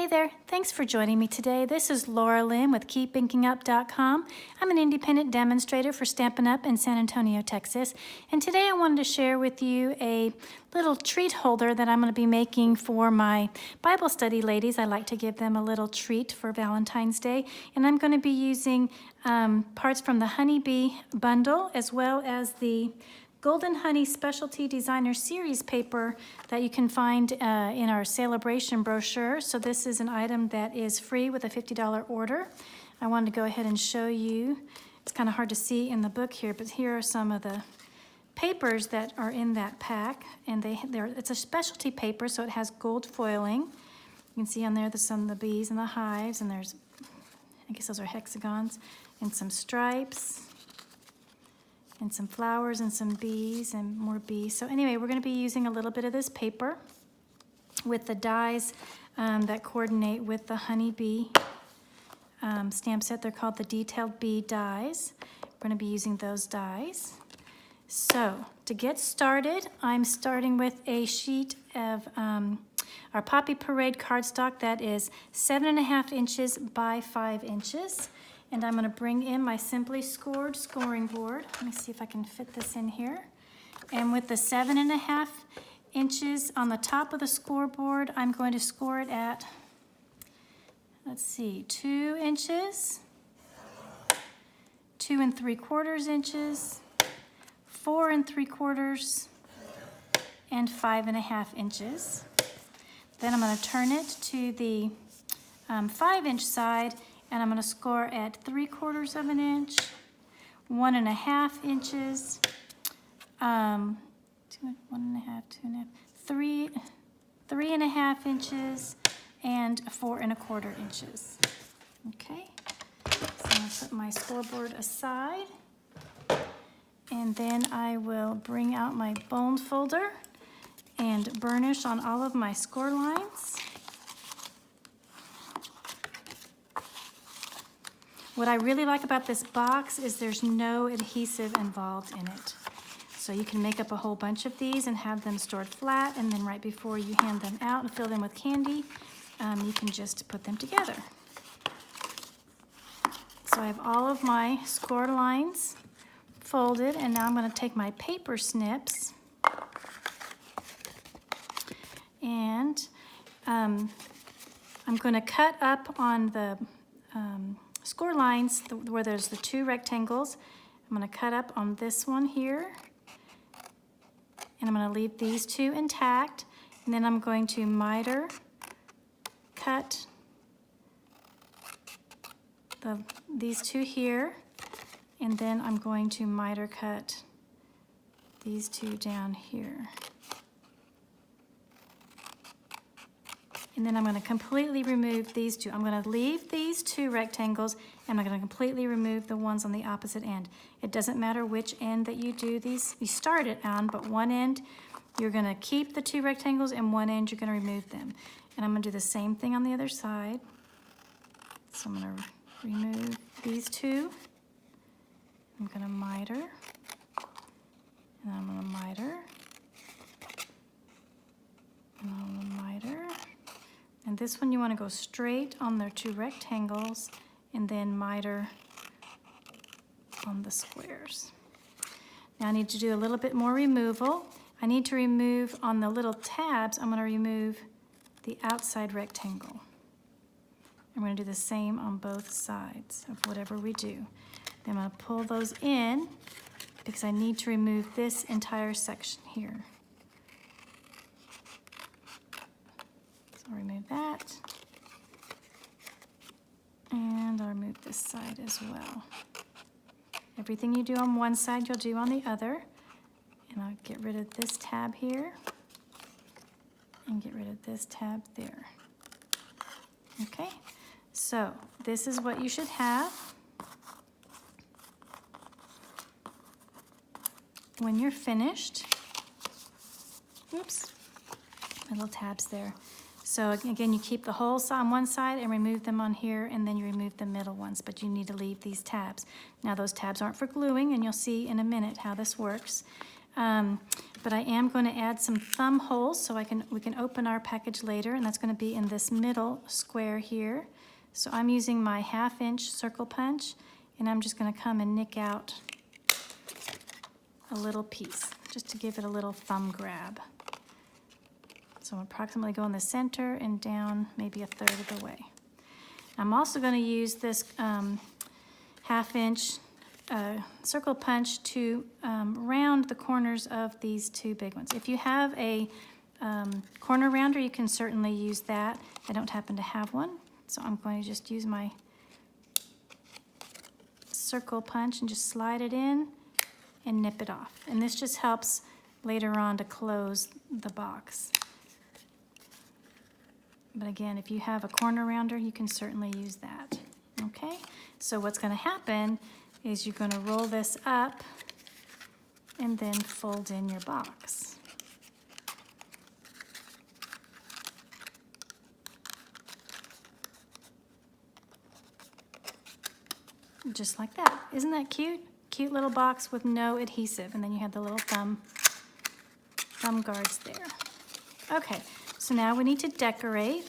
Hey there, thanks for joining me today. This is Laura Lynn with KeepInkingUp.com. I'm an independent demonstrator for Stampin' Up in San Antonio, Texas. And today I wanted to share with you a little treat holder that I'm going to be making for my Bible study ladies. I like to give them a little treat for Valentine's Day. And I'm going to be using parts from the Honeybee bundle as well as the Golden Honey Specialty Designer Series paper that you can find in our Sale-a-bration brochure. So this is an item that is free with a $50 order. I wanted to go ahead and show you. It's kind of hard to see in the book here, but here are some of the papers that are in that pack. And it's a specialty paper, so it has gold foiling. You can see on there some of the bees and the hives, and there's, I guess those are hexagons, and some stripes, and some flowers and some bees and more bees. So anyway, we're going to be using a little bit of this paper with the dies that coordinate with the honeybee stamp set. They're called the Detailed Bee dies. We're going to be using those dies. So to get started, I'm starting with a sheet of our Poppy Parade cardstock that is 7.5 inches by 5 inches. And I'm going to bring in my Simply Scored scoring board. Let me see if I can fit this in here. And with the 7.5 inches on the top of the scoreboard, I'm going to score it at, let's see, 2 inches, 2 3/4 inches, 4 3/4, and 5.5 inches. Then I'm going to turn it to the 5-inch side, and I'm going to score at 3/4 of an inch, 1.5 inches, 1.5, 2.5, 3.5 inches, and 4 1/4 inches. Okay, so I'm going to put my scoreboard aside, and then I will bring out my bone folder and burnish on all of my score lines. What I really like about this box is there's no adhesive involved in it. So you can make up a whole bunch of these and have them stored flat, and then right before you hand them out and fill them with candy, you can just put them together. So I have all of my score lines folded, and now I'm going to take my paper snips and I'm going to cut up on the score lines where there's the 2 rectangles. I'm going to cut up on this one here, and I'm going to leave these 2 intact, and then I'm going to miter cut these 2 here, and then I'm going to miter cut these 2 down here. And then I'm going to completely remove these 2. I'm going to leave these 2 rectangles, and I'm going to completely remove the ones on the opposite end. It doesn't matter which end that you do these, you start it on, but one end you're going to keep the 2 rectangles, and one end you're going to remove them. And I'm going to do the same thing on the other side. So I'm going to remove these 2. I'm going to miter, and I'm going to miter, and I'm going to miter. And this one you want to go straight on their 2 rectangles and then miter on the squares. Now I need to do a little bit more removal. I need to remove on the little tabs, I'm going to remove the outside rectangle. I'm going to do the same on both sides of whatever we do. Then I'm going to pull those in because I need to remove this entire section here. I'll remove that, and I'll remove this side as well. Everything you do on one side, you'll do on the other. And I'll get rid of this tab here, and get rid of this tab there. Okay, so this is what you should have when you're finished. Oops, my little tabs there. So again, you keep the holes on one side and remove them on here, and then you remove the middle ones, but you need to leave these tabs. Now those tabs aren't for gluing, and you'll see in a minute how this works. But I am going to add some thumb holes so we can open our package later, and that's going to be in this middle square here. So I'm using my 1/2 inch circle punch, and I'm just going to come and nick out a little piece just to give it a little thumb grab. So approximately go in the center and down maybe 1/3 of the way. I'm also going to use this 1/2 inch circle punch to round the corners of these two big ones. If you have a corner rounder, you can certainly use that. I don't happen to have one, so I'm going to just use my circle punch and just slide it in and nip it off. And this just helps later on to close the box. But again, if you have a corner rounder, you can certainly use that. Okay, so what's going to happen is you're going to roll this up and then fold in your box. Just like that. Isn't that cute? Cute little box with no adhesive, and then you have the little thumb guards there. Okay, so now we need to decorate.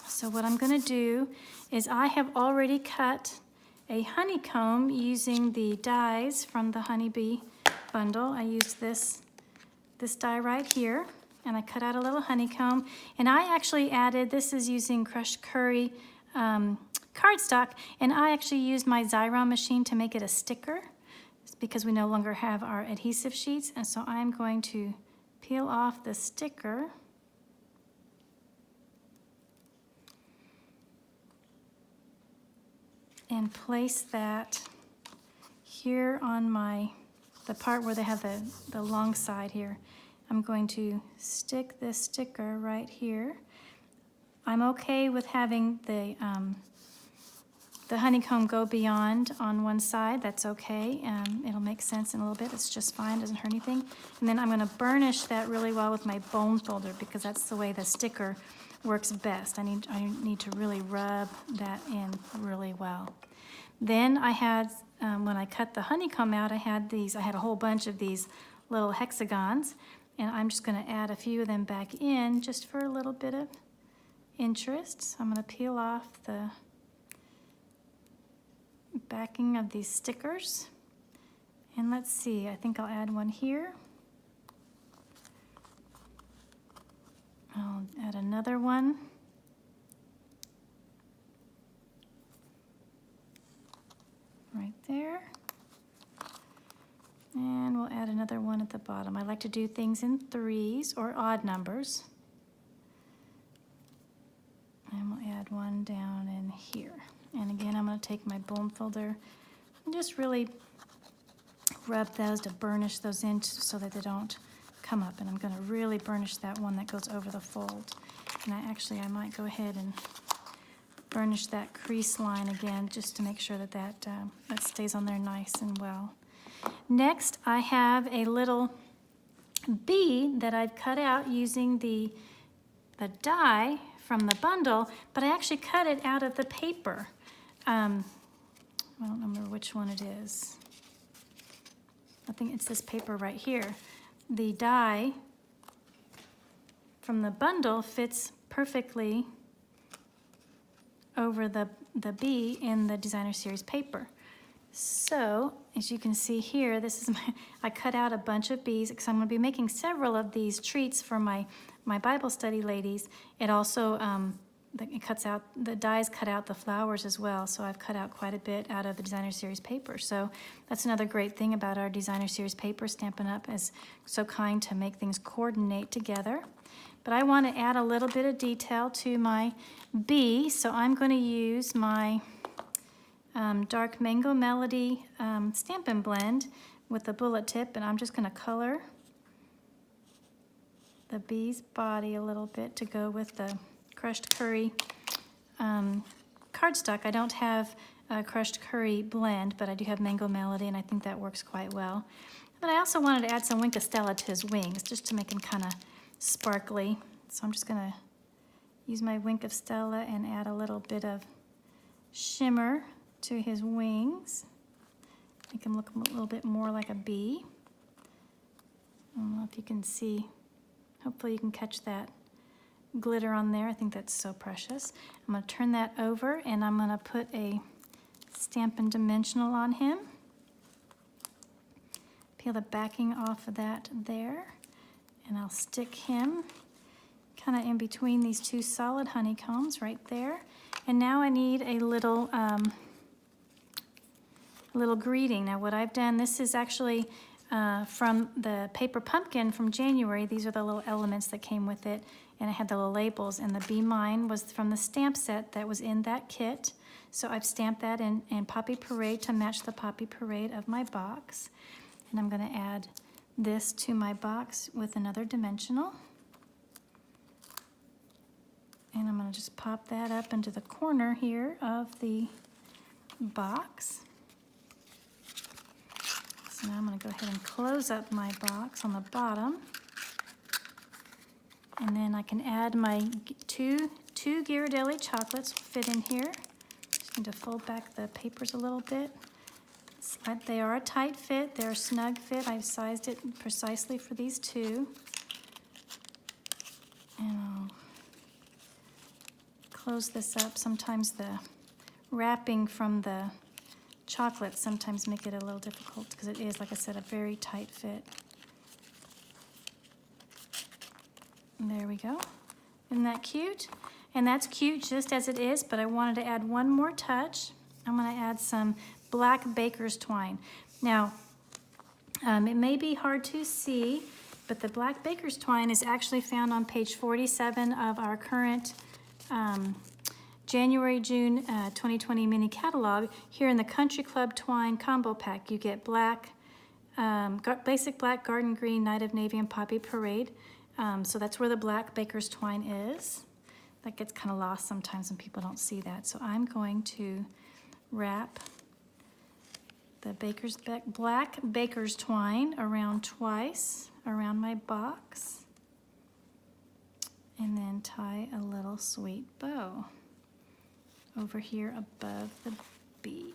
So what I'm going to do is I have already cut a honeycomb using the dies from the honeybee bundle. I used this die right here, and I cut out a little honeycomb, and I actually added, this is using crushed curry cardstock, and I actually used my Xyron machine to make it a sticker because we no longer have our adhesive sheets, and so I'm going to peel off the sticker. And place that here on the part where they have the long side here. I'm going to stick this sticker right here. I'm okay with having the honeycomb go beyond on one side. That's okay. It'll make sense in a little bit. It's just fine, doesn't hurt anything. And then I'm going to burnish that really well with my bone folder because that's the way the sticker works best. I need to really rub that in really well. Then I had, when I cut the honeycomb out, I had a whole bunch of these little hexagons, and I'm just going to add a few of them back in just for a little bit of interest. So I'm going to peel off the backing of these stickers. And let's see, I think I'll add one here. I'll add another one. Right there. And we'll add another one at the bottom. I like to do things in 3s or odd numbers. And we'll add one down in here. And again, I'm going to take my bone folder and just really rub those to burnish those in so that they don't come up. And I'm going to really burnish that one that goes over the fold. And I might go ahead and burnish that crease line again just to make sure that that stays on there nice and well. Next, I have a little bee that I've cut out using the die from the bundle, but I actually cut it out of the paper. I don't remember which one it is. I think it's this paper right here. The die from the bundle fits perfectly over the bee in the designer series paper. So as you can see here, this is I cut out a bunch of bees because I'm going to be making several of these treats for my Bible study ladies. It also the dies cut out the flowers as well, so I've cut out quite a bit out of the designer series paper. So that's another great thing about our designer series paper. Stampin' Up! Is so kind to make things coordinate together. But I want to add a little bit of detail to my bee, so I'm going to use my dark Mango Melody Stampin' Blend with the bullet tip, and I'm just going to color the bee's body a little bit to go with the crushed curry cardstock. I don't have a crushed curry blend, but I do have Mango Melody, and I think that works quite well. But I also wanted to add some Wink of Stella to his wings, just to make him kind of sparkly. So I'm just going to use my Wink of Stella and add a little bit of shimmer to his wings. Make him look a little bit more like a bee. I don't know if you can see. Hopefully you can catch that glitter on there. I think that's so precious. I'm going to turn that over and I'm going to put a Stampin' Dimensional on him. Peel the backing off of that there. And I'll stick him kind of in between these two solid honeycombs right there. And now I need a little greeting. Now what I've done, this is actually from the paper pumpkin from January. These are the little elements that came with it, and I had the little labels, and the Be Mine was from the stamp set that was in that kit. So I've stamped that in Poppy Parade to match the Poppy Parade of my box. And I'm going to add this to my box with another dimensional. And I'm going to just pop that up into the corner here of the box. So now I'm going to go ahead and close up my box on the bottom. And then I can add my two Ghirardelli chocolates fit in here. Just need to fold back the papers a little bit. They are a tight fit, they're a snug fit. I've sized it precisely for these two. And I'll close this up. Sometimes the wrapping from the chocolate sometimes make it a little difficult because it is, like I said, a very tight fit. And there we go. Isn't that cute? And that's cute just as it is, but I wanted to add one more touch. I'm going to add some black baker's twine. Now, it may be hard to see, but the black baker's twine is actually found on page 47 of our current January-June 2020 mini catalog. Here in the Country Club Twine Combo Pack, you get black, basic black, garden green, Night of Navy, and Poppy Parade. So that's where the black baker's twine is. That gets kind of lost sometimes when people don't see that. So I'm going to wrap the black baker's twine around twice around my box, and then tie a little sweet bow over here above the bee.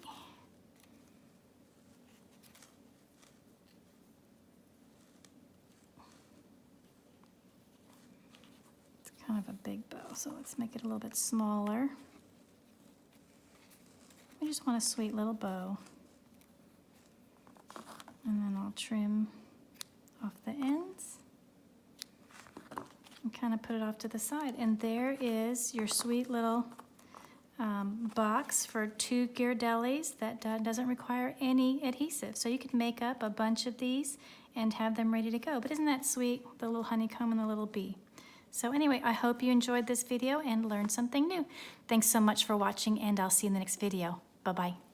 It's kind of a big bow, so let's make it a little bit smaller. I just want a sweet little bow. And then I'll trim off the ends and kind of put it off to the side. And there is your sweet little box for 2 Ghirardellis that doesn't require any adhesive. So you could make up a bunch of these and have them ready to go. But isn't that sweet, the little honeycomb and the little bee? So anyway, I hope you enjoyed this video and learned something new. Thanks so much for watching, and I'll see you in the next video. Bye-bye.